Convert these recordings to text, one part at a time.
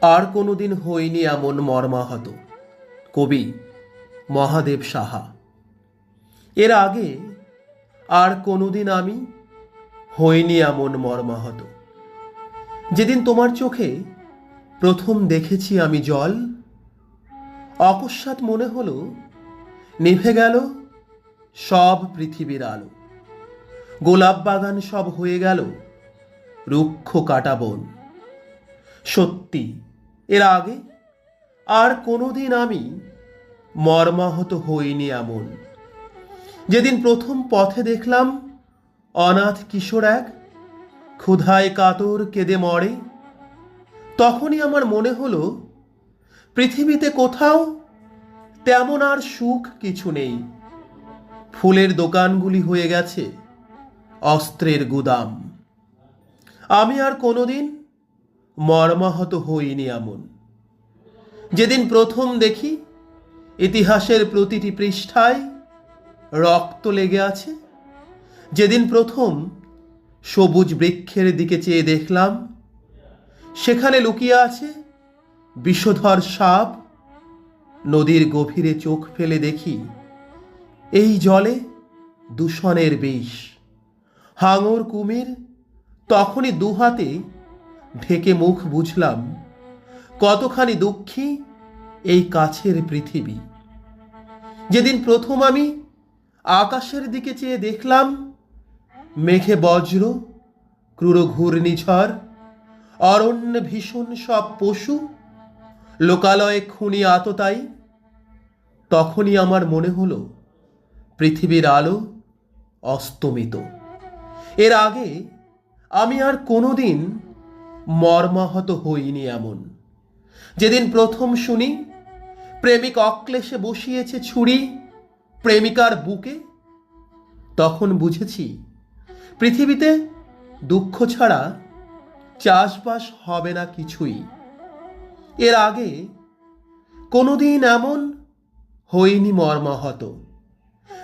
আর কোনোদিন হইনি এমন মর্মাহত। কবি মহাদেব সাহা। এর আগে আর কোনোদিন আমি হইনি এমন মর্মাহত। যেদিন তোমার চোখে প্রথম দেখেছি আমি জল, অকস্মাৎ মনে হলো নিভে গেল সব পৃথিবীর আলো। গোলাপ বাগান সব হয়ে গেল রুক্ষ কাটা বন। সত্যি এর আগে আর কোনোদিন আমি মর্মাহত হইনি এমন। যেদিন প্রথম পথে দেখলাম অনাথ কিশোর এক ক্ষুধায় কাতর কেঁদে মরে, তখনই আমার মনে হলো পৃথিবীতে কোথাও তেমন আর সুখ কিছু নেই। ফুলের দোকানগুলি হয়ে গেছে অস্ত্রের গুদাম। আমি আর কোনোদিন মর্মাহত হইনি এমন। যেদিন প্রথম দেখি ইতিহাসের প্রতিটি পৃষ্ঠায় রক্ত লেগে আছে, যেদিন প্রথম সবুজ বৃক্ষের দিকে চেয়ে দেখলাম সেখানে লুকিয়ে আছে বিষধর সাপ, নদীর গভীরে চোখ ফেলে দেখি এই জলে দূষণের বিষ। হাঙর কুমির তখনই দুহাতে ঢেকে মুখ বুঝলাম কতখানি দুঃখী এই কাছের পৃথিবী। যেদিন প্রথম আমি আকাশের দিকে চেয়ে দেখলাম মেঘে বজ্র, ক্রূর ঘূর্ণিঝড়, অরণ্যে ভীষণ সব পশু, লোকালয়ে খুনি আততায়ী, তখনই আমার মনে হলো পৃথিবীর আলো অস্তমিত। এর আগে আমি আর কোনোদিন মর্মাহত হইনি এমন। যেদিন প্রথম শুনি প্রেমিক অক্লেশে বসিয়েছে ছুরি প্রেমিকার বুকে, তখন বুঝেছি পৃথিবীতে দুঃখ ছাড়া চাষবাস হবে না কিছুই। এর আগে কোনোদিন এমন হইনি মর্মাহত।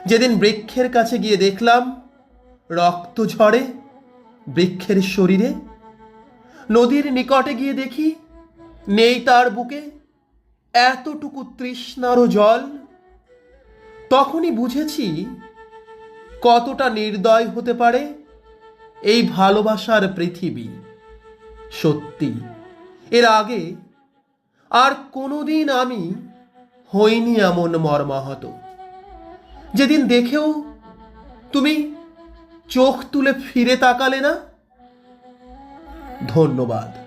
যেদিন বৃক্ষের কাছে গিয়ে দেখলাম রক্ত ঝরে বৃক্ষের শরীরে, নদীর নিকটে গিয়ে দেখি নেই তার বুকে এতটুকু তৃষ্ণারও জল, তখনই বুঝেছি কতটা নির্দয় হতে পারে এই ভালোবাসার পৃথিবী। সত্যি এর আগে আর কোনোদিন আমি হইনি এমন মর্মাহত। যেদিন দেখেও তুমি চোখ তুলে ফিরে তাকালে না। ধন্যবাদ।